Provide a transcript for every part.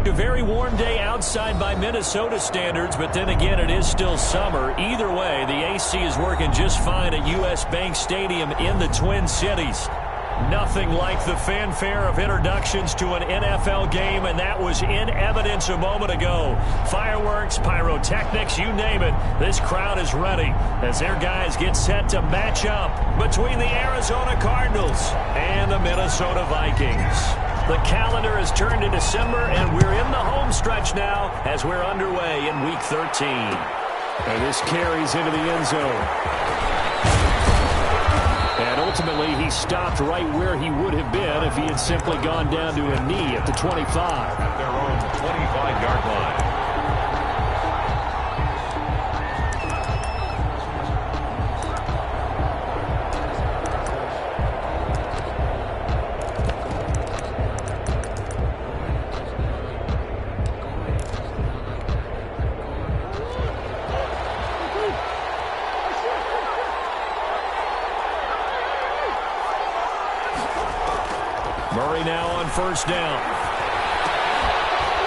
A very warm day outside by Minnesota standards, but then again, it is still summer. Either way, the AC is working just fine at U.S. Bank Stadium in the Twin Cities. Nothing like the fanfare of introductions to an NFL game, and that was in evidence a moment ago. Fireworks, pyrotechnics, you name it. This crowd is ready as their guys get set to match up between the Arizona Cardinals and the Minnesota Vikings. The calendar has turned to December, and we're in the home stretch now as we're underway in Week 13. And this carries into the end zone. And ultimately, he stopped right where he would have been if he had simply gone down to a knee at the 25. At their own 25-yard line. Murray now on first down.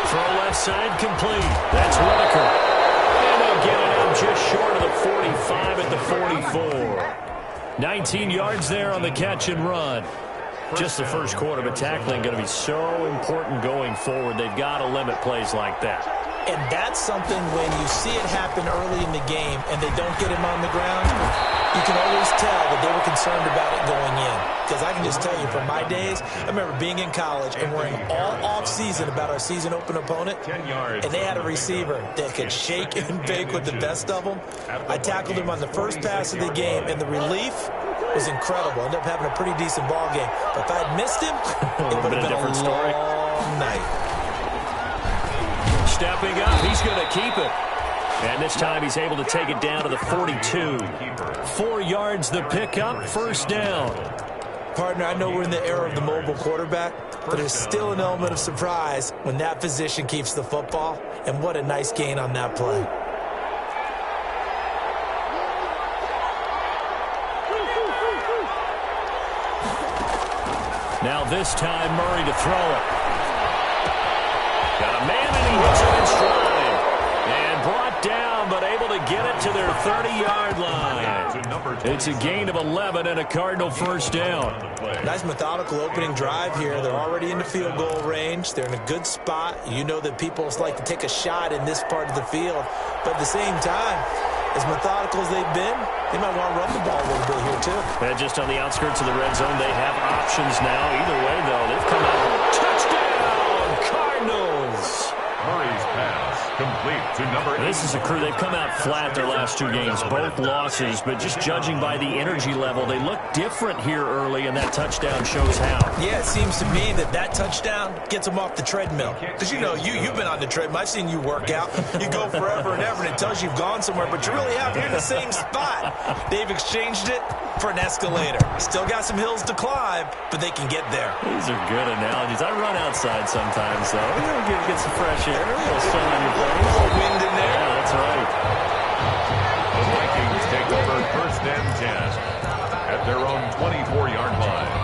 Throw left side complete. That's Whitaker. And they'll get it out just short of the 45 at the 44. 19 yards there on the catch and run. Just the first quarter, but tackling going to be so important going forward. They've got to limit plays like that. And that's something when you see it happen early in the game and they don't get him on the ground, you can always tell that they were concerned about it going in. Because I can just tell you, from my days, I remember being in college and worrying all off-season about our season open opponent, and they had a receiver that could shake and bake with the best of them. I tackled him on the first pass of the game, and the relief was incredible. Ended up having a pretty decent ball game. But if I had missed him, it would have been a different story. Night. Stepping up, he's going to keep it. And this time he's able to take it down to the 42. 4 yards the pickup, first down. Partner, I know we're in the era of the mobile quarterback, but there's still an element of surprise when that position keeps the football. And what a nice gain on that play. Now this time Murray to throw it. Got a man and he hits it in stride. And brought down, but able to get it to their 30-yard line. It's a gain of 11 and a Cardinal first down. Nice methodical opening drive here. They're already in the field goal range. They're in a good spot. You know that people like to take a shot in this part of the field. But at the same time, as methodical as they've been, they might want to run the ball a little bit here, too. And just on the outskirts of the red zone, they have options now. Either way, though, they've come out with a touchdown, Cardinals. Murray's pass complete to number 8. This is a crew. They've come out flat their last 2 games, both losses. But just judging by the energy level, they look different here early, and that touchdown shows how. Yeah, it seems to me that touchdown gets them off the treadmill. Because, you know, you've been on the treadmill. I've seen you work out. You go forever and ever, and it tells you you've gone somewhere, but you really have. You're in the same spot. They've exchanged it for an escalator. Still got some hills to climb, but they can get there. These are good analogies. I run outside sometimes, though. You get some fresh air, a little sun on your face. A little wind in there. Yeah, that's right. The Vikings take over first and 10 at their own 24-yard line.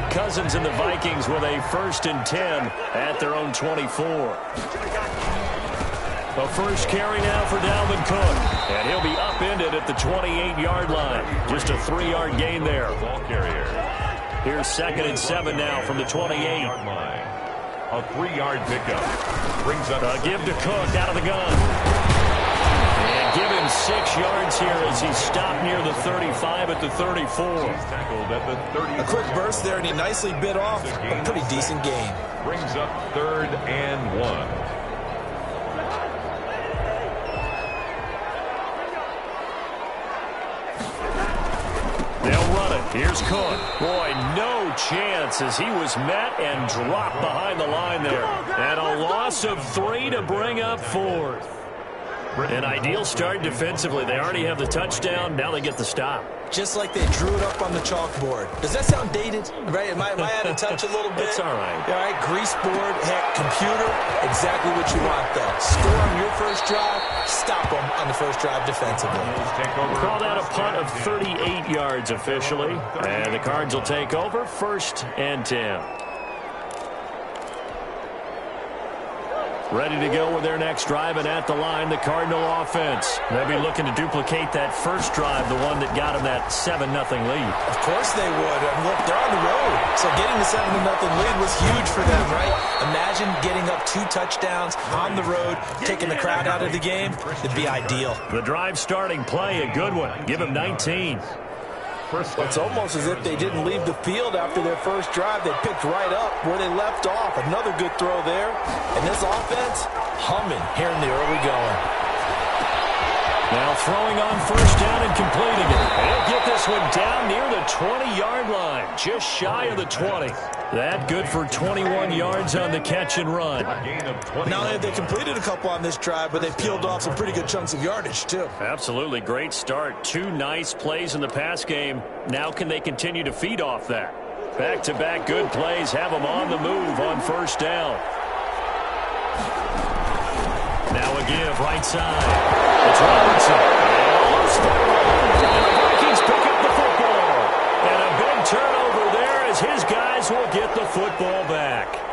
Cousins and the Vikings with a first and 10 at their own 24. A first carry now for Dalvin Cook. And he'll be upended at the 28-yard line. Just a 3-yard gain there. Ball carrier. Here's 2nd and 7 now from the 28. A 3-yard pickup. Brings up a give to Cook out of the gun. And give him 6 yards here as he's stopped near the 35 at the 34. He's tackled at the 30. A quick burst there, and he nicely bit off a pretty decent gain. Brings up 3rd and 1. They'll run it. Here's Cook. Boy, no chance as he was met and dropped behind the line there. And a loss of 3 to bring up 4th. An ideal start defensively. They already have the touchdown. Now they get the stop. Just like they drew it up on the chalkboard. Does that sound dated? Right? Am I out of touch a little bit? It's all right. All right, grease board, heck, computer, exactly what you want, though. Score on your first drive, stop them on the first drive defensively. Call that a punt of 38 yards officially. And the Cards will take over, 1st and 10. Ready to go with their next drive, and at the line, the Cardinal offense. They'll be looking to duplicate that first drive, the one that got them that 7-0 lead. Of course they would. And look, they're on the road, so getting the 7-0 lead was huge for them, right? Imagine getting up 2 touchdowns on the road, taking the crowd out of the game. It'd be ideal. The drive starting play, a good one. Give them 19. It's almost as if they didn't leave the field after their first drive. They picked right up where they left off. Another good throw there. And this offense, humming here in the early going. Now throwing on first down and completing it. He'll get this one down near the 20-yard line, just shy of the 20. That good for 21 yards on the catch and run. Not only have they completed a couple on this drive, but they peeled off some pretty good chunks of yardage, too. Absolutely. Great start. 2 nice plays in the pass game. Now can they continue to feed off that? Back-to-back good plays have them on the move on first down. Now a give right side. It's Robinson. And the Vikings pick up the football. And a big turnover there as his guys will get the football back.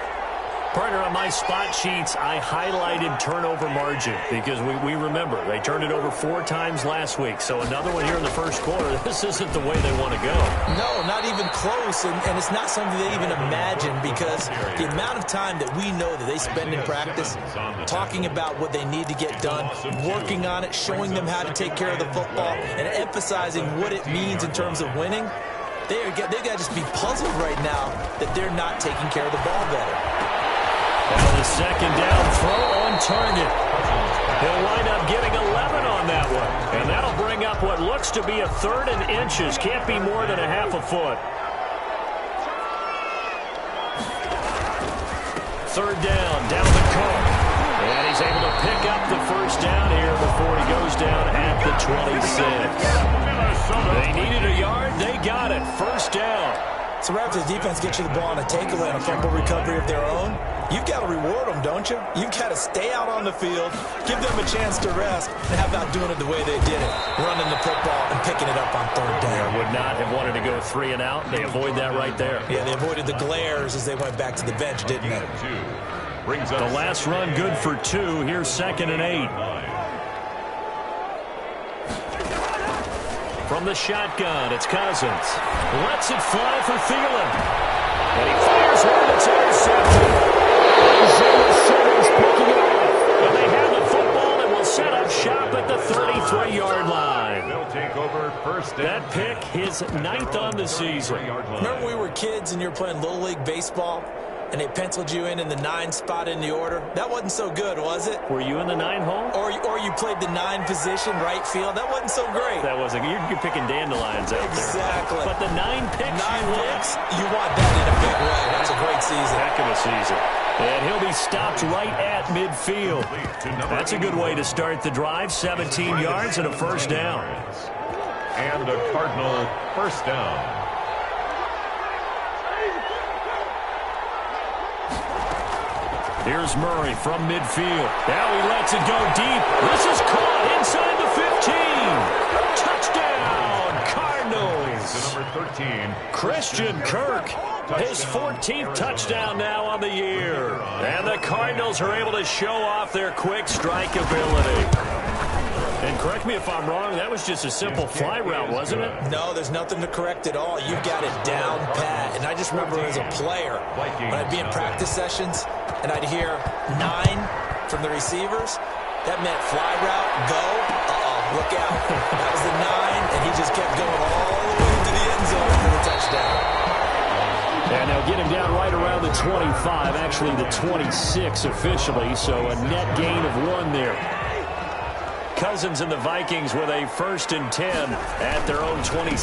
Partner, on my spot sheets, I highlighted turnover margin because we remember they turned it over 4 times last week. So another one here in the first quarter. This isn't the way they want to go. No, not even close. And it's not something they even imagine because the amount of time that we know that they spend in practice talking about what they need to get done, working on it, showing them how to take care of the football, and emphasizing what it means in terms of winning. They've got to just be puzzled right now that they're not taking care of the ball better. And the second down throw on target. He'll wind up getting 11 on that one. And that'll bring up what looks to be a 3rd and inches. Can't be more than a half a foot. 3rd down to Cook. And he's able to pick up the first down here before he goes down at the 26. They needed a yard. They got it. First down. So right after the defense gets you the ball on a takeaway and a fumble recovery of their own, you've got to reward them, don't you? You've got to stay out on the field, give them a chance to rest, and how about doing it the way they did it, running the football and picking it up on 3rd down. Would not have wanted to go 3 and out. They avoid that right there. Yeah, they avoided the glares as they went back to the bench, didn't they? The last run good for 2. Here's 2nd and 8. From the shotgun, it's Cousins. Lets it fly for Thielen. And he fires one that's intercepted. Isaiah Simmons picking it off. And they have the football and will set up shop at the 33-yard line. They'll take over first. That pick, his 9th on the season. Remember we were kids and you were playing Little League Baseball? And they penciled you in the 9 spot in the order. That wasn't so good, was it? Were you in the 9 hole? Or you played the 9 position, right field. That wasn't so great. That wasn't. You're picking dandelions out there. Exactly. But the 9 picks, you want that in a big way. That's a great season. Heck of a season. And he'll be stopped right at midfield. That's a good way to start the drive. 17 yards and a first down. And a Cardinal first down. Here's Murray from midfield. Now he lets it go deep. This is caught inside the 15. Touchdown, Cardinals. Number 13. Christian Kirk. His 14th touchdown now on the year. And the Cardinals are able to show off their quick strike ability. And correct me if I'm wrong, that was just a simple fly route, wasn't it? No, there's nothing to correct at all. You've got it down pat. And I just remember as a player, when I'd be in practice sessions, and I'd hear 9 from the receivers, that meant fly route, go, look out. That was the 9, and he just kept going all the way to the end zone for the touchdown. And they'll get him down right around the 25, actually the 26 officially, so a net gain of 1 there. Cousins and the Vikings with a 1st and 10 at their own 26.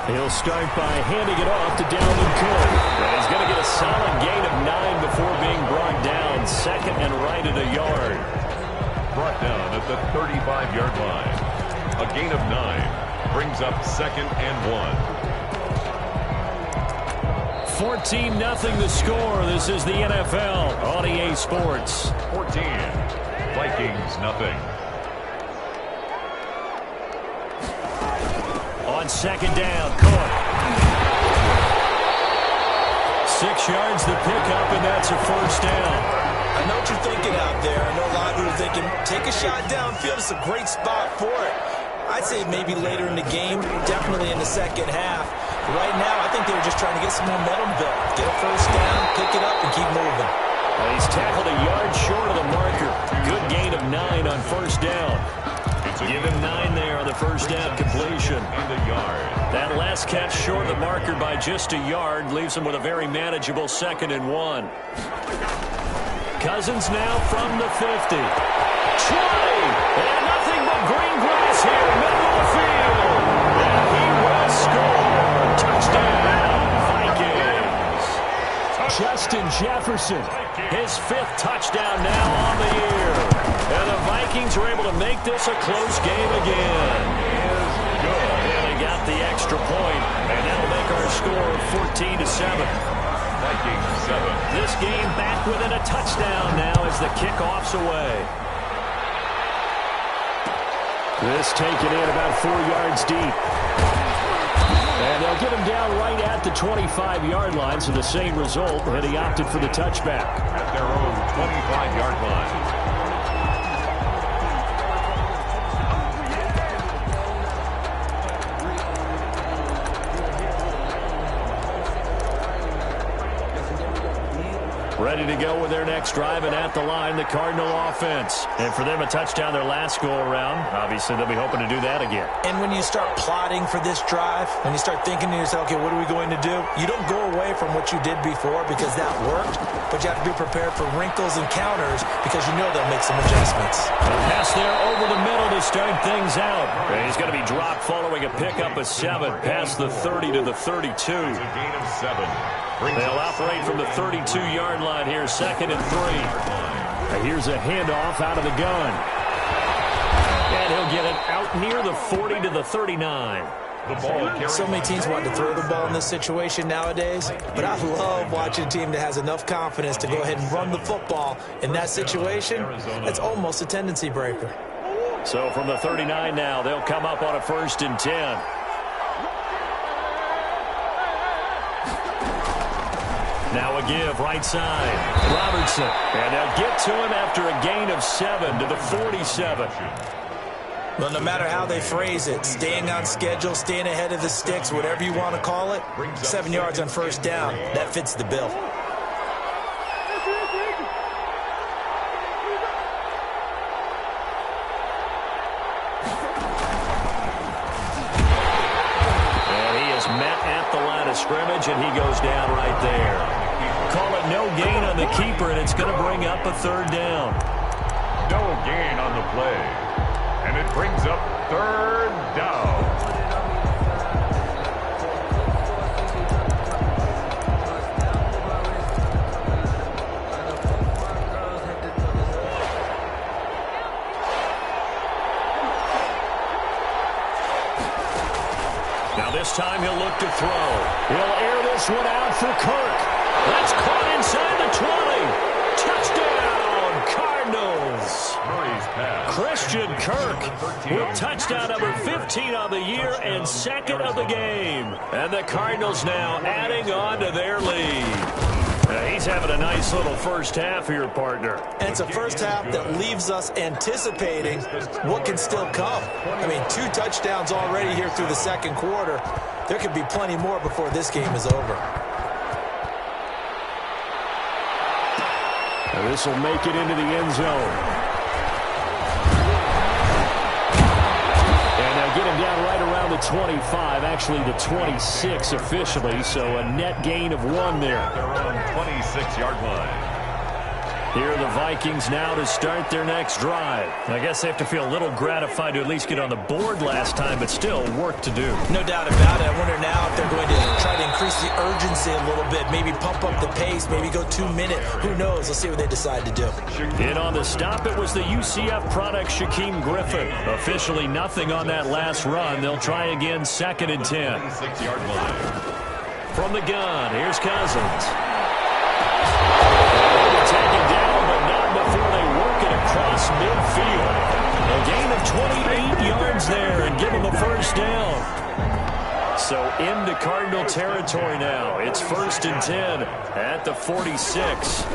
He'll start by handing it off to Dalvin Cook. And he's going to get a solid gain of 9 before being brought down. 2nd and right at a yard. Brought down at the 35-yard line. A gain of 9 brings up 2nd and 1. 14-0 the score. This is the NFL on EA Sports. 14. Vikings nothing. On 2nd down, Cook. 6 yards the pickup, and that's a first down. I know what you're thinking out there. I know a lot of you are thinking, take a shot downfield. It's a great spot for it. I'd say maybe later in the game, definitely in the second half. Right now, I think they were just trying to get some momentum built. Get a first down, pick it up, and keep moving. Well, he's tackled a yard short of the marker. Good gain of 9 on first down. Give him 9 there on the first down completion. That last catch short of the marker by just a yard leaves him with a very manageable 2nd and 1. Cousins now from the 50. 20! And nothing but green grass here, middle of the field. And he will score. Touchdown, Vikings. Justin Jefferson, his 5th touchdown now on the year. And the Vikings are able to make this a close game again. And they got the extra point, and that'll make our score 14-7. Vikings 7. This game back within a touchdown now as the kickoff's away. This taken in about 4 yards deep. And they'll get him down right at the 25-yard line, so the same result, and he opted for the touchback. At their own 25-yard line. Ready to go with their next drive, and at the line, the Cardinal offense. And for them, a touchdown their last go-around. Obviously, they'll be hoping to do that again. And when you start plotting for this drive, when you start thinking to yourself, okay, what are we going to do? You don't go away from what you did before because that worked, but you have to be prepared for wrinkles and counters because you know they'll make some adjustments. A pass there over the middle to start things out. And he's going to be dropped following a pickup of 7 past the 30 to the 32. It's a gain of 7. They'll operate from the 32-yard line here, 2nd and 3. And here's a handoff out of the gun. And he'll get it out near the 40 to the 39. So many teams want to throw the ball in this situation nowadays, but I love watching a team that has enough confidence to go ahead and run the football. In that situation, it's almost a tendency breaker. So from the 39 now, they'll come up on a 1st and 10. Now a give, right side. Robertson. And they'll get to him after a gain of 7 to the 47. Well, no matter how they phrase it, staying on schedule, staying ahead of the sticks, whatever you want to call it, 7 yards on first down, that fits the bill. And he is met at the line of scrimmage, and he goes down right there. Call it no gain on the keeper, and it's going to bring up a 3rd down. No gain on the play. And it brings up 3rd down. Now this time he'll look to throw. He'll air this one out for Kirk. That's caught inside the 20. Touchdown, Cardinals. Christian Kirk with touchdown number 15 on the year and 2nd of the game. And the Cardinals now adding on to their lead. He's having a nice little first half here, partner. And it's a first half that leaves us anticipating what can still come. I mean, 2 touchdowns already here through the 2nd quarter. There could be plenty more before this game is over. And this will make it into the end zone. And they'll get him down right around the 25, actually the 26 officially, so a net gain of 1 there. They're on 26-yard line. Here are the Vikings now to start their next drive. I guess they have to feel a little gratified to at least get on the board last time, but still work to do. No doubt about it. I wonder now if they're going to try to increase the urgency a little bit, maybe pump up the pace, maybe go 2-minute. Who knows? Let's see what they decide to do. In on the stop, it was the UCF product, Shaquem Griffin. Officially nothing on that last run. They'll try again, 2nd and 10. 26-yard line. From the gun, here's Cousins. Taken down, but not before they work it across midfield. A gain of 28 yards there and give them a first down. So into Cardinal territory now. It's 1st and 10 at the 46.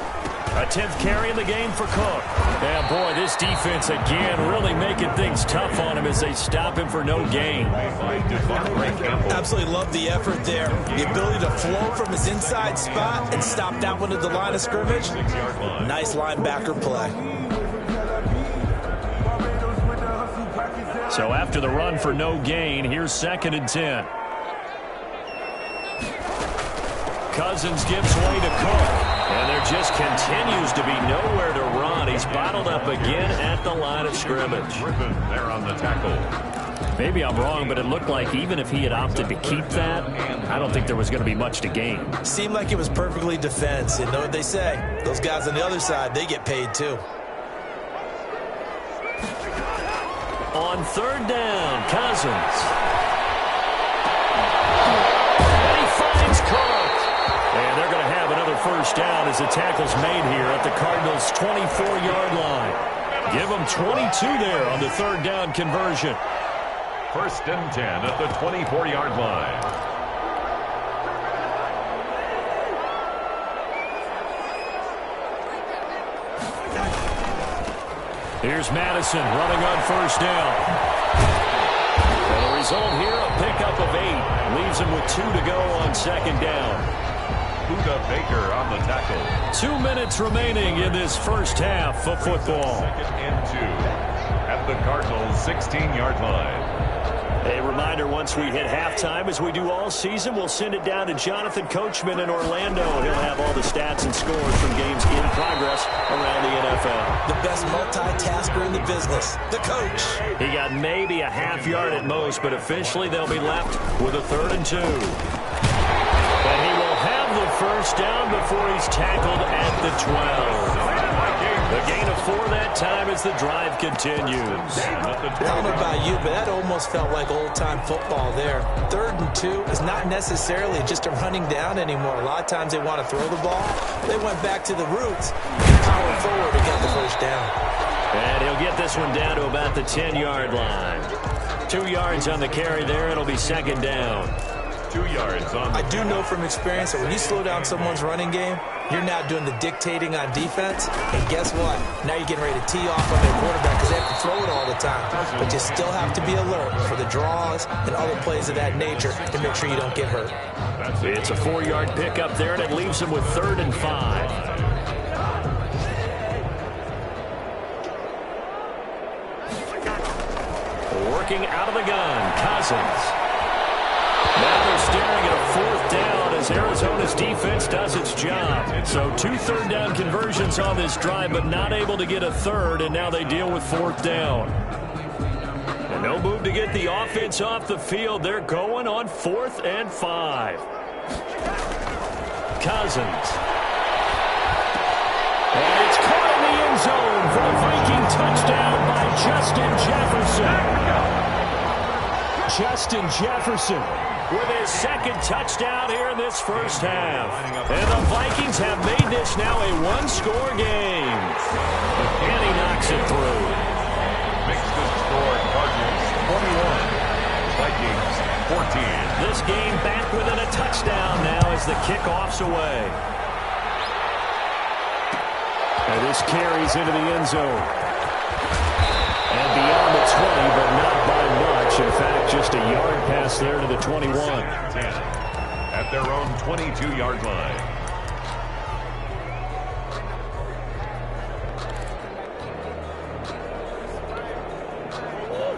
A 10th carry in the game for Cook. And boy, this defense again really making things tough on him as they stop him for no gain. Absolutely love the effort there. The ability to flow from his inside spot and stop that one at the line of scrimmage. Nice linebacker play. So after the run for no gain, here's 2nd and 10. Cousins gives way to Cook. And there just continues to be nowhere to run. He's bottled up again at the line of scrimmage. There on the tackle. Maybe I'm wrong, but it looked like even if he had opted to keep that, I don't think there was going to be much to gain. Seemed like it was perfectly defense. You know what they say? Those guys on the other side, they get paid too. On 3rd down, Cousins. And he finds Cook. And they're going to have another 1st down as the tackle's made here at the Cardinals' 24-yard line. Give them 22 there on the 3rd down conversion. 1st and 10 at the 24-yard line. Here's Madison running on 1st down. And the result here, a pickup of 8. Leaves him with 2 to go on 2nd down. Buda Baker on the tackle. 2 minutes remaining in this first half of football. 2nd and 2 at the Cardinals' 16-yard line. A reminder, once we hit halftime, as we do all season, we'll send it down to Jonathan Coachman in Orlando. He'll have all the stats and scores from games in progress around the NFL. The best multitasker in the business, the coach. He got maybe a half yard at most, but officially they'll be left with a 3rd and 2. And he will have the 1st down before he's tackled at the 12. The gain of 4 that time as the drive continues. I don't know about you, but that almost felt like old-time football there. 3rd and 2 is not necessarily just a running down anymore. A lot of times they want to throw the ball. They went back to the roots, powered forward and got the 1st down. And he'll get this one down to about the 10-yard line. 2 yards on the carry there. It'll be 2nd down. 2 yards on. I do know from experience that when you slow down someone's running game, you're now doing the dictating on defense. And guess what? Now you're getting ready to tee off on their quarterback because they have to throw it all the time. But you still have to be alert for the draws and other plays of that nature to make sure you don't get hurt. It's a 4-yard pickup there, and it leaves him with 3rd and 5. Working out of the gun, Cousins. Now they're staring at a 4th down as Arizona's defense does its job. So 2 3rd down conversions on this drive, but not able to get a 3rd, and now they deal with 4th down. And no move to get the offense off the field. They're going on 4th and 5. Cousins. And it's caught in the end zone for a Viking touchdown by Justin Jefferson. Justin Jefferson with his 2nd touchdown here in this first half. And the Vikings have made this now a 1-score game. And he knocks it through. Makes the score Cardinals 21, Vikings 14. This game back within a touchdown now as the kickoff's away. And this carries into the end zone. And beyond the 20, but not by much. In fact, just a yard pass there to the 21. 10 at their own 22-yard line.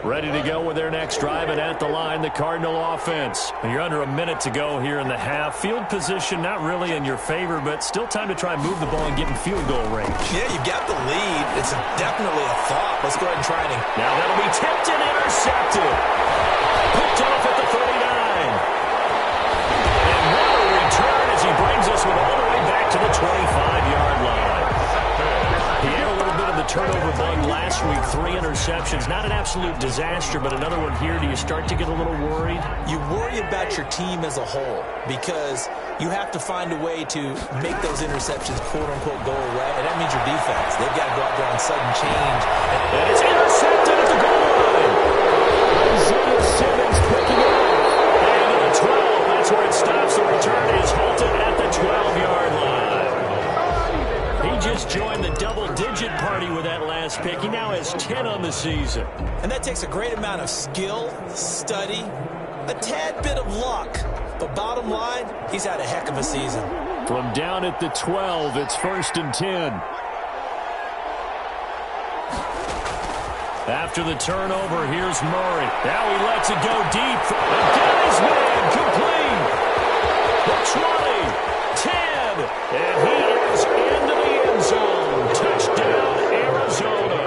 Ready to go with their next drive, and at the line, the Cardinal offense. You're under a minute to go here in the half. Field position not really in your favor, but still time to try and move the ball and get in field goal range. Yeah, you got the lead. It's definitely a thought. Let's go ahead and try it. Now that'll be tipped and intercepted. Picked off at the 39. And what a return as he brings us with all the way back to the 25-yard line. He had a little bit of the turnover bug last week, 3 interceptions. Not an absolute disaster, but another one here. Do you start to get a little worried? You worry about your team as a whole because you have to find a way to make those interceptions, quote-unquote, go away, and that means your defense. They've got to go out there on sudden change. And it's intercepted at the goal line. Isaiah Simmons picking it up. And to the 12, that's where it stops. The return is halted at the 12-yard line. He just lose it. And that takes a great amount of skill, study, a tad bit of luck. But bottom line, he's had a heck of a season. From down at the 12, it's 1st and 10. After the turnover, here's Murray. Now he lets it go deep. And got his man complete. The 20, 10, and he is into the end zone. Touchdown, Arizona.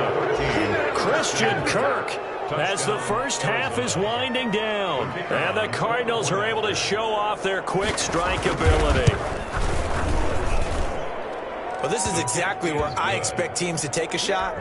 Christian Kirk, as the first half is winding down, and the Cardinals are able to show off their quick strike ability. Well, this is exactly where I expect teams to take a shot.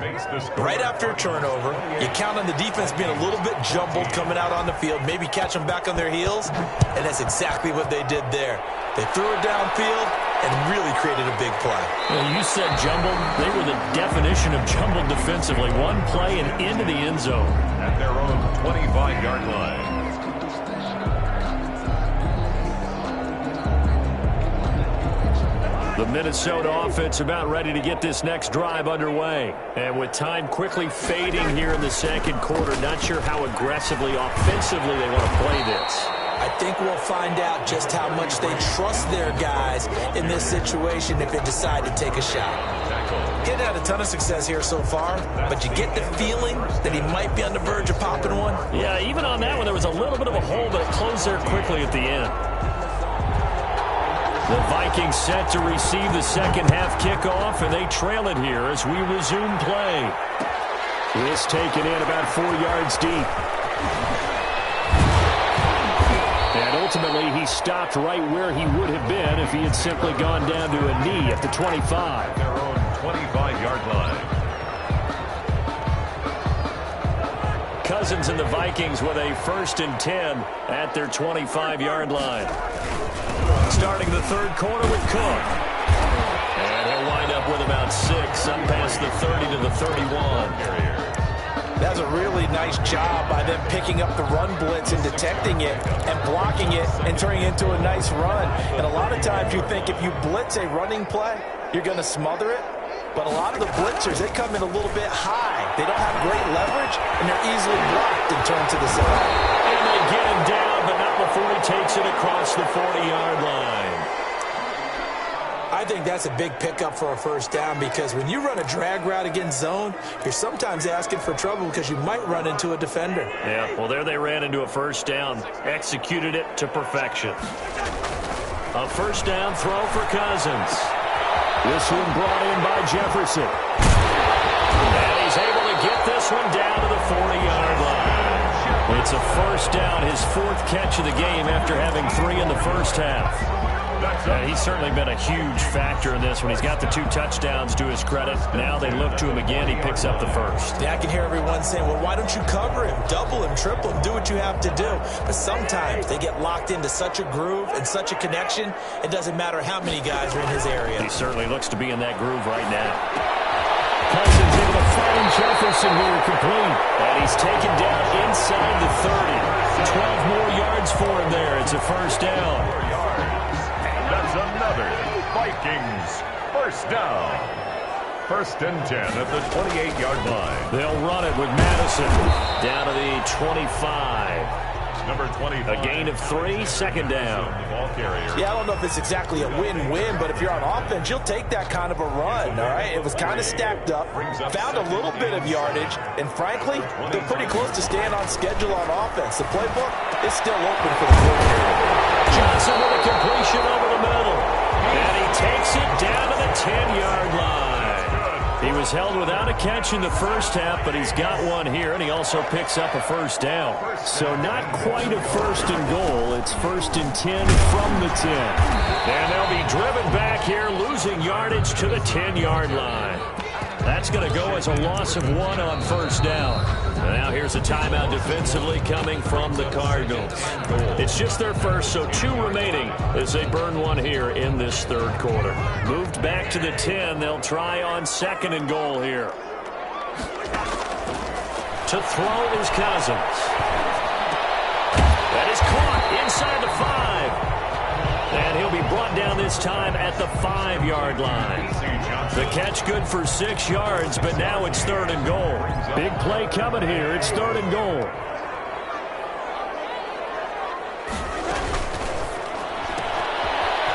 Right after a turnover, you count on the defense being a little bit jumbled coming out on the field, maybe catch them back on their heels, and that's exactly what they did there. They threw it downfield and really created a big play. Well, you said jumbled. They were the definition of jumbled defensively. One play and into the end zone. At their own 25-yard line. The Minnesota offense about ready to get this next drive underway. And with time quickly fading here in the second quarter, not sure how aggressively, offensively they want to play this. I think we'll find out just how much they trust their guys in this situation if they decide to take a shot. Getting had a ton of success here so far, but you get the feeling that he might be on the verge of popping one. Yeah, even on that one, there was a little bit of a hole, but it closed there quickly at the end. The Vikings set to receive the second half kickoff, and they trail it here as we resume play. This taken in about 4 yards deep. And ultimately, he stopped right where he would have been if he had simply gone down to a knee at the 25. Their own 25-yard line. Cousins and the Vikings with a 1st and 10 at their 25-yard line. Starting the third quarter with Cook. And he'll wind up with about 6, up past the 30 to the 31. That's a really nice job by them picking up the run blitz and detecting it and blocking it and turning it into a nice run. And a lot of times you think if you blitz a running play, you're going to smother it. But a lot of the blitzers, they come in a little bit high. They don't have great leverage, and they're easily blocked and turned to the side. And they get him down, but not before he takes it across the 40-yard line. I think that's a big pickup for a first down because when you run a drag route against zone, you're sometimes asking for trouble because you might run into a defender. Yeah, well, there they ran into a first down, executed it to perfection. A first down throw for Cousins. This one brought in by Jefferson. And he's able to get this one down to the 40-yard line. It's a first down, his 4th catch of the game after having 3 in the first half. He's certainly been a huge factor in this one. He's got the 2 touchdowns to his credit. Now they look to him again. He picks up the 1st. Yeah, I can hear everyone saying, well, why don't you cover him, double him, triple him, do what you have to do. But sometimes they get locked into such a groove and such a connection, it doesn't matter how many guys are in his area. He certainly looks to be in that groove right now. Cousins able to find Jefferson here complete. And he's taken down inside the 30. 12 more yards for him there. It's a first down. That's another Vikings first down. 1st and 10 at the 28-yard line. They'll run it with Madison down to the 25. Number 25. A gain of 3, second down. Yeah, I don't know if it's exactly a win-win, but if you're on offense, you'll take that kind of a run, all right? It was kind of stacked up, found a little bit of yardage, and frankly, they're pretty close to staying on schedule on offense. The playbook is still open for the quarter. Johnson with a completion over the middle. And he takes it down to the 10-yard line. He was held without a catch in the first half, but he's got one here, and he also picks up a first down. So not quite a 1st and goal. It's 1st and 10 from the 10. And they'll be driven back here, losing yardage to the 10-yard line. That's going to go as a loss of 1 on first down. Now here's a timeout defensively coming from the Cardinals. It's just their first, so 2 remaining as they burn 1 here in this third quarter. Moved back to the 10. They'll try on 2nd and goal here. To throw is Cousins. That is caught inside the 5. And he'll be brought down this time at the 5-yard line. The catch good for 6 yards, but now it's 3rd and goal. Big play coming here. It's 3rd and goal.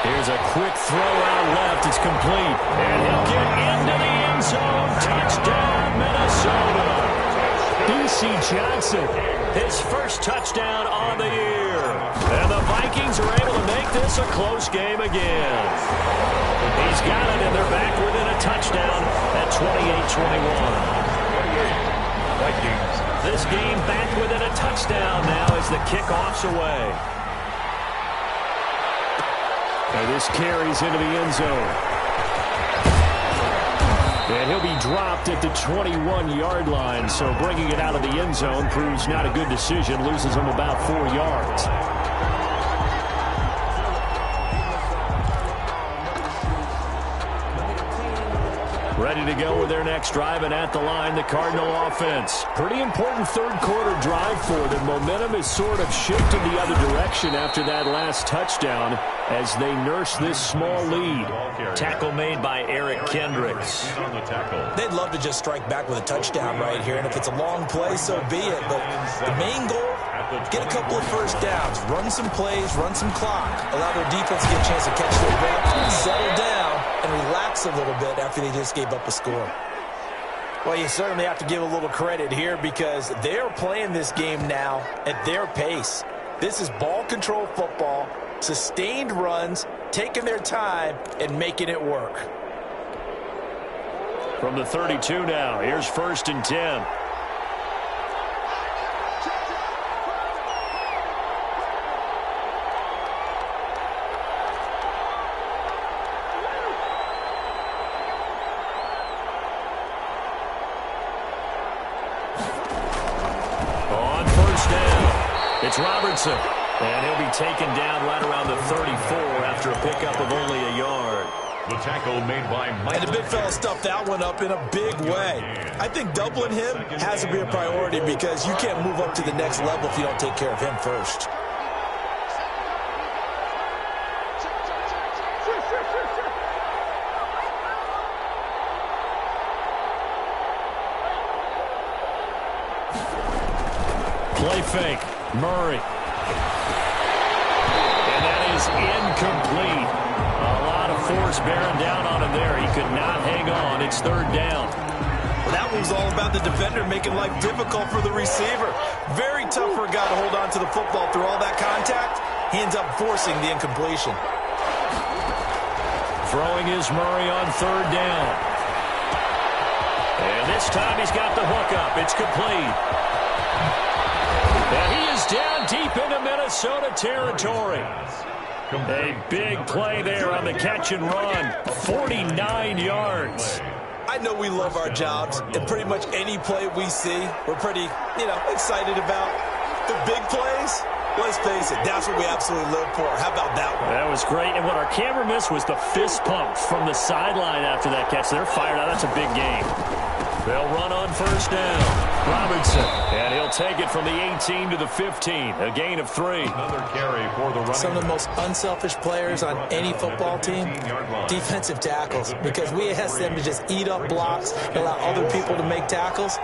Here's a quick throw out left. It's complete. And he'll get into the end zone. Touchdown, Minnesota. B.C. Johnson, his first touchdown on the year. And the Vikings are able to make this a close game again. He's got it, and they're back within a touchdown at 28-21. Vikings. This game back within a touchdown now as the kickoff's away. And this carries into the end zone. And he'll be dropped at the 21-yard line, so bringing it out of the end zone proves not a good decision. Loses him about 4 yards. Ready to go with their next drive, and at the line, the Cardinal offense. Pretty important third-quarter drive for them. Momentum is sort of shifted the other direction after that last touchdown as they nurse this small lead. Tackle made by Eric Kendricks. They'd love to just strike back with a touchdown right here, and if it's a long play, so be it. But the main goal, get a couple of first downs, run some plays, run some clock, allow their defense to get a chance to catch their breath, settle down, and relax a little bit after they just gave up a score. Well, you certainly have to give a little credit here because they're playing this game now at their pace. This is ball control football, sustained runs, taking their time, and making it work. From the 32 now, here's 1st and 10. It's Robertson, and he'll be taken down right around the 34 after a pickup of only a yard. The tackle made by Mike. And the big fella stuffed that one up in a big way. I think doubling him has to be a priority because you can't move up to the next level if you don't take care of him first. Play fake. Murray. And that is incomplete. A lot of force bearing down on him there. He could not hang on. It's 3rd down. Well, that one's all about the defender making life difficult for the receiver. Very tough for a guy to hold on to the football through all that contact. He ends up forcing the incompletion. Throwing is Murray on 3rd down. And this time he's got the hook up. It's complete. And he is down deep into Minnesota territory. A big play there on the catch and run. 49 yards. I know we love our jobs, and pretty much any play we see, we're pretty, excited about. The big plays, let's face it, that's what we absolutely live for. How about that one? That was great. And what our camera missed was the fist pump from the sideline after that catch. They're fired out. That's a big game. They'll run on 1st down. Robertson, and he'll take it from the 18 to the 15. A gain of 3. Another carry for the running. Some of the most unselfish players on any football team, defensive tackles, because we ask them to just eat up blocks and allow other people to make tackles.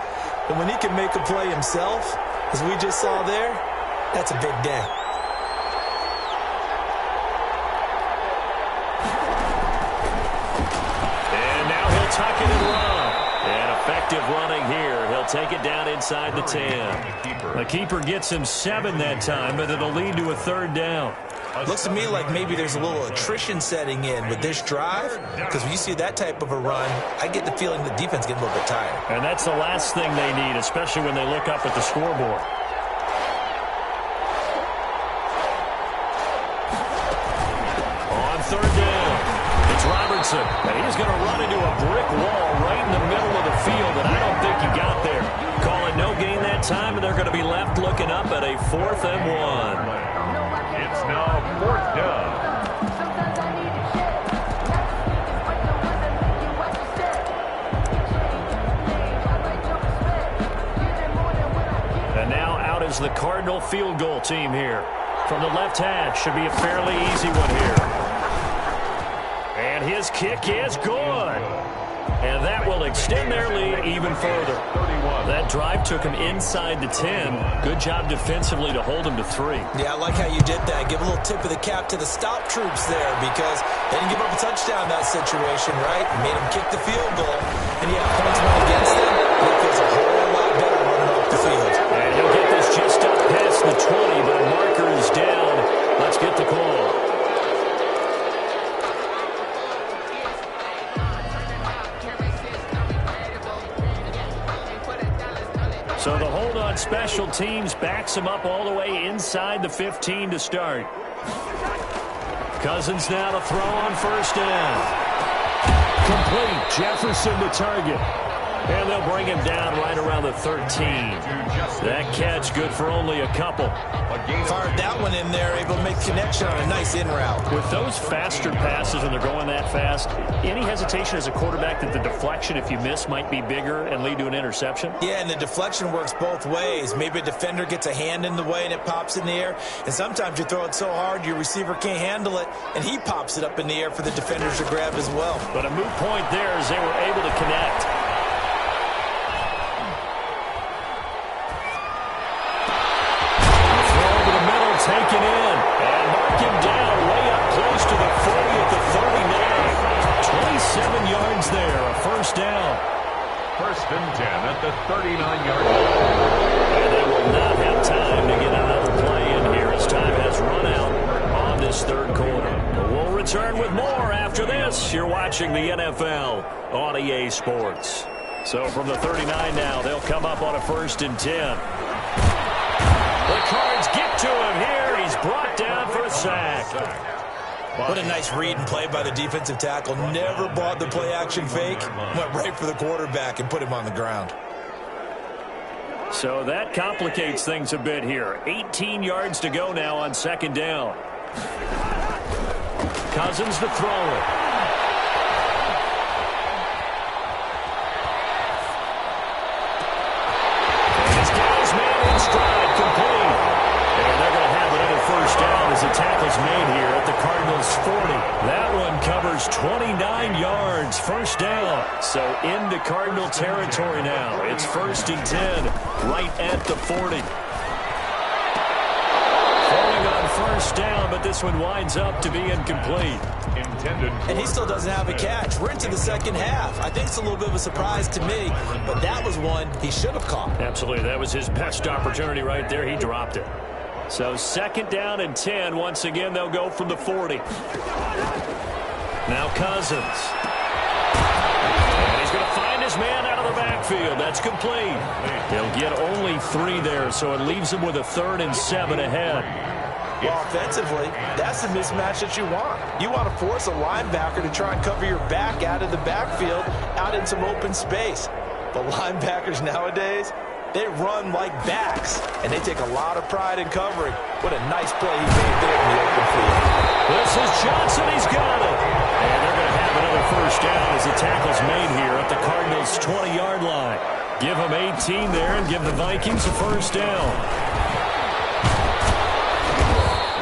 And when he can make a play himself, as we just saw there, that's a big day. And now he'll tuck it and run. And effective running here. He'll take it down inside the 10. The keeper gets him 7 that time, but it'll lead to a 3rd down. Looks to me like maybe there's a little attrition setting in with this drive, because when you see that type of a run, I get the feeling the defense gets a little bit tired. And that's the last thing they need, especially when they look up at the scoreboard. On 3rd down, it's Robertson, and he's going to run into a brick wall right in the middle of the field, and I don't think he got there. Call it no gain that time, and they're going to be left looking up at a 4th and 1. It's now 4th down. And now out is the Cardinal field goal team here. From the left hash, should be a fairly easy one here. And his kick is good. And that will extend their lead even further. That drive took him inside the 10. Good job defensively to hold him to 3. Yeah, I like how you did that. Give a little tip of the cap to the stop troops there because they didn't give up a touchdown in that situation, right? Made them kick the field goal. And yeah, points went against them. But it feels a whole lot better running off the field. And he'll get this just up past the 20, but a marker is down. Let's get the call. So the hold on special teams backs him up all the way inside the 15 to start. Cousins now to throw on first down. Complete. Jefferson to target. And they'll bring him down right around the 13. That catch good for only a couple. Fired that one in there, able to make connection on a nice in route. With those faster passes when they're going that fast, any hesitation as a quarterback that the deflection, if you miss, might be bigger and lead to an interception? Yeah, and the deflection works both ways. Maybe a defender gets a hand in the way and it pops in the air. And sometimes you throw it so hard your receiver can't handle it, and he pops it up in the air for the defenders to grab as well. But a moot point there as they were able to connect. Taken in and mark him down way up close to the 40 at the 39. 27 yards there, a first down. First and 10 at the 39-yard line. And they will not have time to get another play in here as time has run out on this third quarter. But we'll return with more after this. You're watching the NFL on EA Sports. So from the 39 now, they'll come up on a first and 10. The Cards get to him here. He's brought down for a sack. What a nice read and play by the defensive tackle. Never bought the play-action fake. Went right for the quarterback and put him on the ground. So that complicates things a bit here. 18 yards to go now on second down. Cousins to throw it. As the tackle's made here at the Cardinals' 40. That one covers 29 yards. First down. So into Cardinal territory now. It's first and 10 right at the 40. Falling on first down, but this one winds up to be incomplete. And he still doesn't have a catch. We're into the second half. I think it's a little bit of a surprise to me, but that was one he should have caught. Absolutely. That was his best opportunity right there. He dropped it. So second down and 10. Once again, they'll go from the 40. Now Cousins. And he's going to find his man out of the backfield. That's complete. He'll get only 3 there, so it leaves him with a 3rd and 7 ahead. Well, offensively, that's the mismatch that you want. You want to force a linebacker to try and cover your back out of the backfield, out in some open space. But linebackers nowadays, they run like backs, and they take a lot of pride in covering. What a nice play he made there in the open field. This is Johnson. He's got it. And they're going to have another first down as the tackle's made here at the Cardinals' 20-yard line. Give them 18 there and give the Vikings a first down.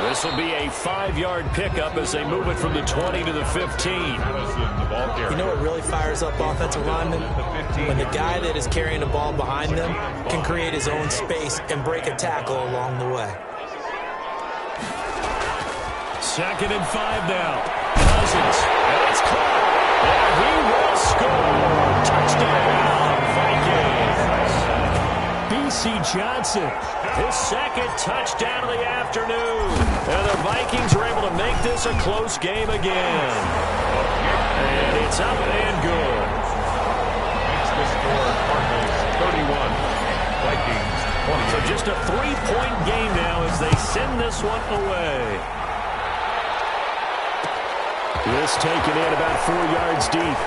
This will be a 5-yard pickup as they move it from the 20 to the 15. You know what really fires up offensive linemen? When the guy that is carrying the ball behind them can create his own space and break a tackle along the way. Second and 5 now. Cousins. And it's caught. And he will score. Touchdown, Vikings. B.C. Johnson, his second touchdown of the afternoon. And the Vikings are able to make this a close game again. And it's up and good. Makes the score Cardinals 31, Vikings 20. So just a 3-point game now as they send this one away. This taken in about 4 yards deep.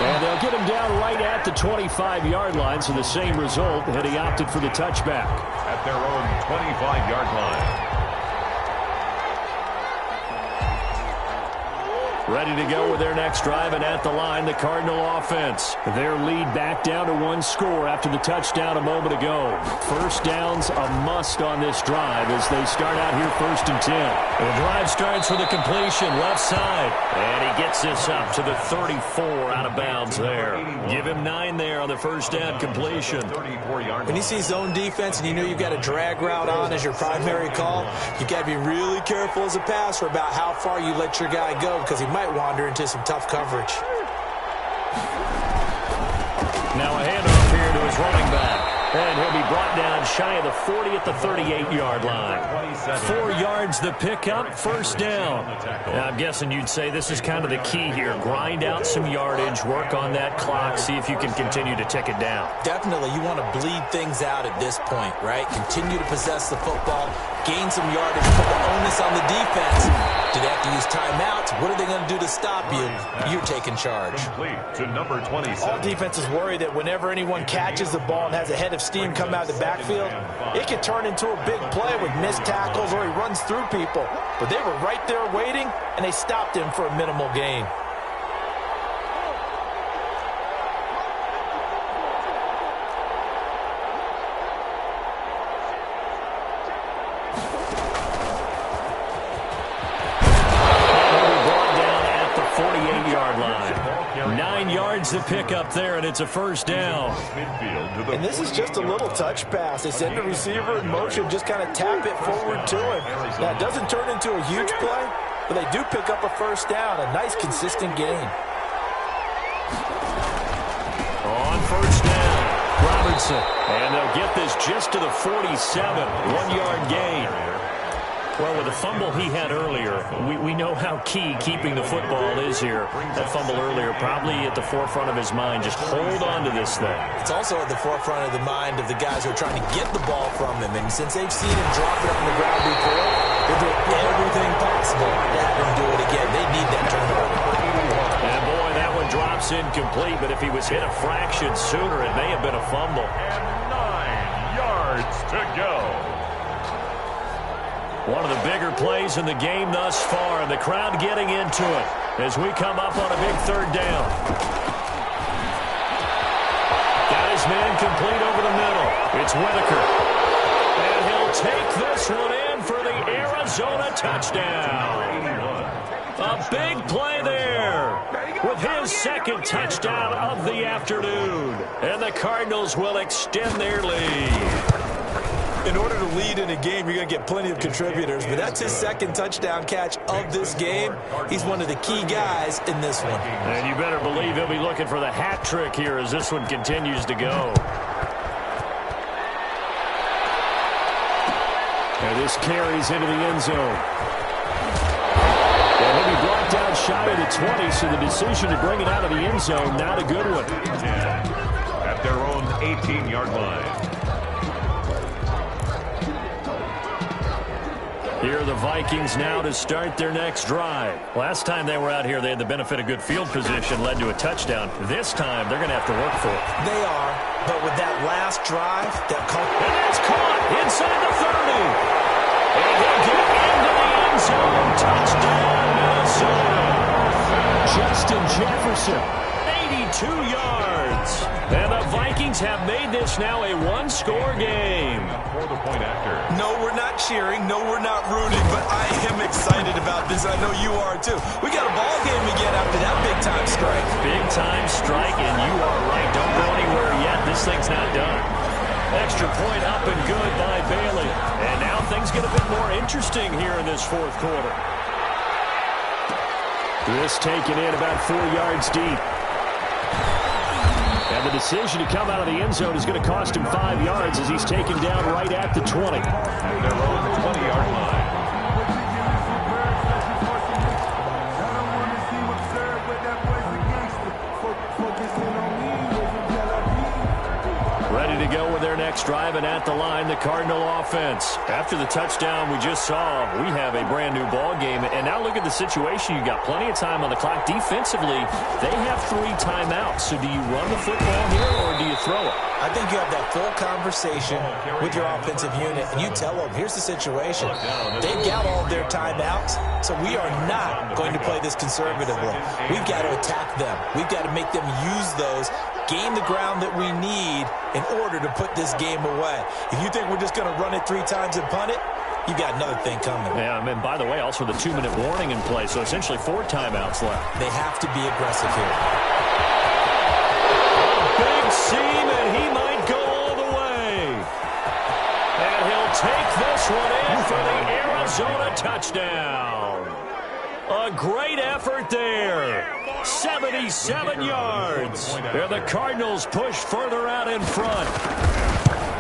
And they'll get him down right at the 25-yard line, so the same result had he opted for the touchback. At their own 25-yard line. Ready to go with their next drive, and at the line, the Cardinal offense. Their lead back down to 1 score after the touchdown a moment ago. First down's a must on this drive as they start out here 1st and 10. The drive starts with a completion left side, and he gets this up to the 34 out of bounds there. Give him 9 there on the first down completion. When you see zone defense and you know you've got a drag route on as your primary call, you've got to be really careful as a passer about how far you let your guy go because he might wander into some tough coverage. Now a handoff here to his running back. And he'll be brought down shy of the 40 at the 38-yard line. 4 yards the pickup, first down. Now, I'm guessing you'd say this is kind of the key here. Grind out some yardage, work on that clock, see if you can continue to tick it down. Definitely, you want to bleed things out at this point, right? Continue to possess the football, gain some yardage, put the onus on the defense. Do they have to use timeouts? What are they going to do to stop you? You're taking charge. Complete to number 27. All defenses worry that whenever anyone catches the ball and has a head of steam come out of the backfield, it can turn into a big play with missed tackles or he runs through people. But they were right there waiting, and they stopped him for a minimal gain. The pickup there, and it's a first down. And this is just a little touch pass. They send the receiver in motion, just kind of tap it forward to him. Now, it doesn't turn into a huge play, but they do pick up a first down, a nice, consistent gain. On first down, Robinson. And they'll get this just to the 47, 1-yard gain. Well, with the fumble he had earlier, we know how key keeping the football is here. That fumble earlier probably at the forefront of his mind. Just hold on to this thing. It's also at the forefront of the mind of the guys who are trying to get the ball from him. And since they've seen him drop it on the ground before, they're doing everything possible to have him do it again. They need that turnover. And boy, that one drops incomplete. But if he was hit a fraction sooner, it may have been a fumble. And 9 yards to go. One of the bigger plays in the game thus far, and the crowd getting into it as we come up on a big third down. Got his man complete over the middle. It's Whitaker. And he'll take this one in for the Arizona touchdown. A big play there with his second touchdown of the afternoon. And the Cardinals will extend their lead. In order to lead in a game, you're going to get plenty of contributors, but that's his second touchdown catch of this game. He's one of the key guys in this one. And you better believe he'll be looking for the hat trick here as this one continues to go. And this carries into the end zone. And he'll be brought down shy of the 20, so the decision to bring it out of the end zone, not a good one. At their own 18-yard line. Here are the Vikings now to start their next drive. Last time they were out here, they had the benefit of good field position, led to a touchdown. This time, they're going to have to work for it. They are, but with that last drive, that and it's caught inside the 30. And he'll get into the end zone. Touchdown, Minnesota. Justin Jefferson, 82 yards. And the Vikings have made this now a one-score game. For the point after. No, we're not cheering. No, we're not rooting, but I am excited about this. I know you are, too. We got a ball game again after that big-time strike. Big-time strike, and you are right. Don't go anywhere yet. This thing's not done. Extra point up and good by Bailey. And now things get a bit more interesting here in this fourth quarter. This taken in about 4 yards deep. And the decision to come out of the end zone is going to cost him 5 yards as he's taken down right at the 20. At their own 20-yard line. Ready to go with their next drive, and at the line, the Cardinal offense. After the touchdown we just saw, we have a brand-new ball game. And now look at the situation. You got plenty of time on the clock. Defensively, they have 3 timeouts. So do you run the football here, or do you throw it? I think you have that full conversation with your offensive unit, and you tell them, here's the situation. They've got all of their timeouts, so we are not going to play this conservatively. We've got to attack them. We've got to make them use those, gain the ground that we need in order to put this game away. If you think we're just going to run it 3 times and punt it, you got another thing coming. Yeah, and by the way, also the 2-minute warning in play, so essentially 4 timeouts left. They have to be aggressive here. Big seam, and he might go all the way. And he'll take this one in for the Arizona touchdown. A great effort there. 77 yards. And the Cardinals push further out in front.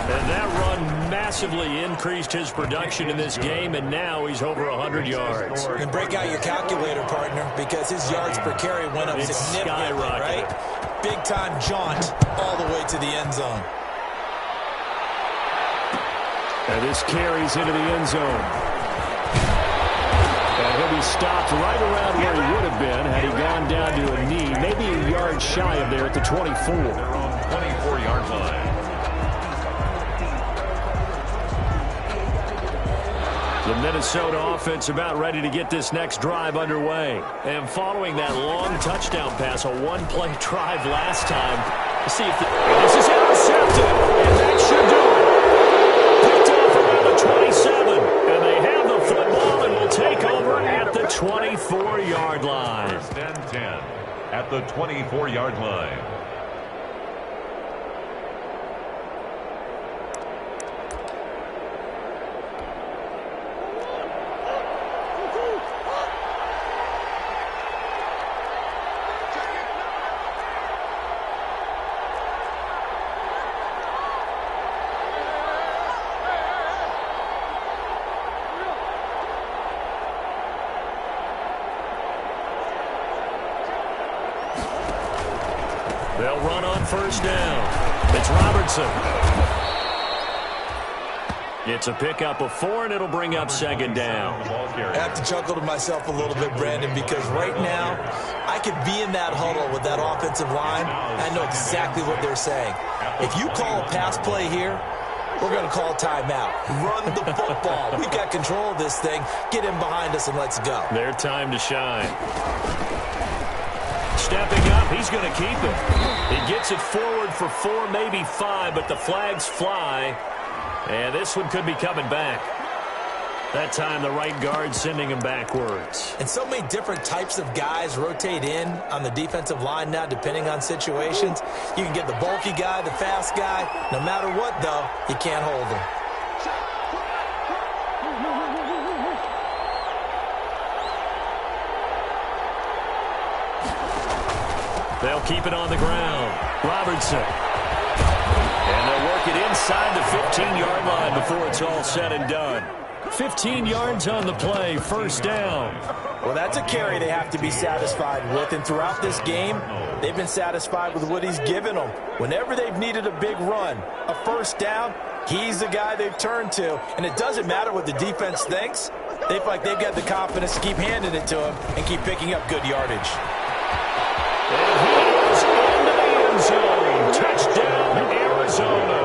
And that run massively increased his production in this game, and now he's over 100 yards. And break out your calculator, partner, because his yards per carry went up significantly, right? Big-time jaunt all the way to the end zone. And this carries into the end zone. And he'll be stopped right around where he would have been had he gone down to a knee, maybe a yard shy of there at the 24. They're on 24-yard line. The Minnesota offense about ready to get this next drive underway. And following that long touchdown pass, a one-play drive last time. Let's see if this is intercepted, and that should do it. Picked off around the 27, and they have the football and will take over at the 24-yard line. First and 10 at the 24-yard line. They'll run on first down. It's Robertson. It's a pickup of 4, and it'll bring up second down. I have to chuckle to myself a little bit, Brandon, because right now I could be in that huddle with that offensive line. I know exactly what they're saying. If you call a pass play here, we're going to call timeout. Run the football. We've got control of this thing. Get in behind us and let's go. Their time to shine. Stepping up, he's going to keep it. He gets it forward for 4, maybe 5, but the flags fly. And this one could be coming back. That time, the right guard sending him backwards. And so many different types of guys rotate in on the defensive line now, depending on situations. You can get the bulky guy, the fast guy. No matter what, though, you can't hold him. They'll keep it on the ground. Robertson. And they'll work it inside the 15-yard line before it's all said and done. 15 yards on the play, first down. Well, that's a carry they have to be satisfied with. And throughout this game, they've been satisfied with what he's given them. Whenever they've needed a big run, a first down, he's the guy they've turned to. And it doesn't matter what the defense thinks. They feel like they've got the confidence to keep handing it to him and keep picking up good yardage. And he is into the end zone. Touchdown, Arizona.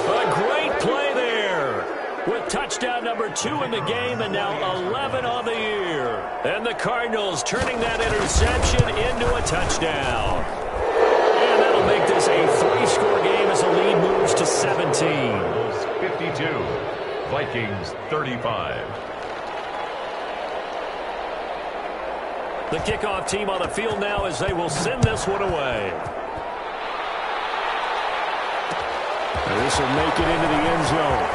A great play there with touchdown number 2 in the game and now 11 on the year. And the Cardinals turning that interception into a touchdown. And that'll make this a 3-score game as the lead moves to 17. 52, Vikings 35. The kickoff team on the field now as they will send this one away. And this will make it into the end zone.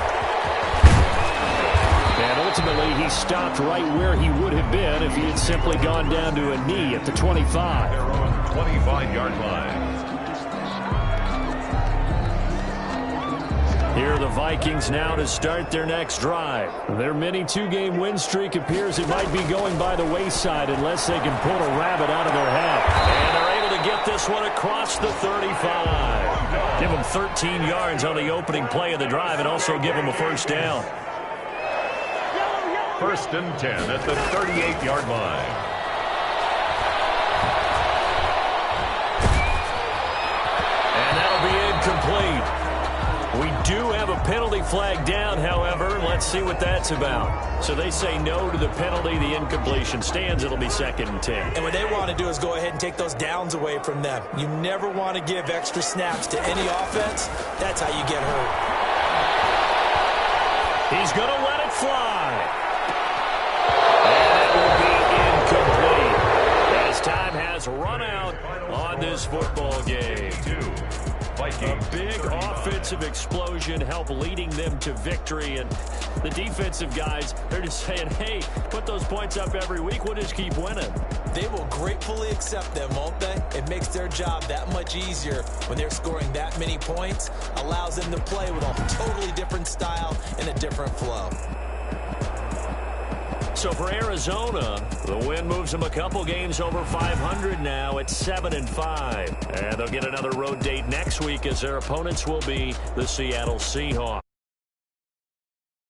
And ultimately, he stopped right where he would have been if he had simply gone down to a knee at the 25. They're on 25-yard line. Here are the Vikings now to start their next drive. Their mini 2-game win streak appears it might be going by the wayside unless they can pull a rabbit out of their hat. And they're able to get this one across the 35. Give them 13 yards on the opening play of the drive and also give them a first down. 1st and 10 at the 38-yard line. And that'll be incomplete. We do have a penalty flag down, however. Let's see what that's about. So they say no to the penalty. The incompletion stands. It'll be 2nd and 10. And what they want to do is go ahead and take those downs away from them. You never want to give extra snaps to any offense. That's how you get hurt. He's going to let it fly. And it will be incomplete as time has run out on this football game. A big offensive explosion helped leading them to victory. And the defensive guys, they're just saying, hey, put those points up every week. We'll just keep winning. They will gratefully accept them, won't they? It makes their job that much easier when they're scoring that many points. Allows them to play with a totally different style and a different flow. So for Arizona, the win moves them a couple games over 500 now at 7-5. And they'll get another road date next week as their opponents will be the Seattle Seahawks.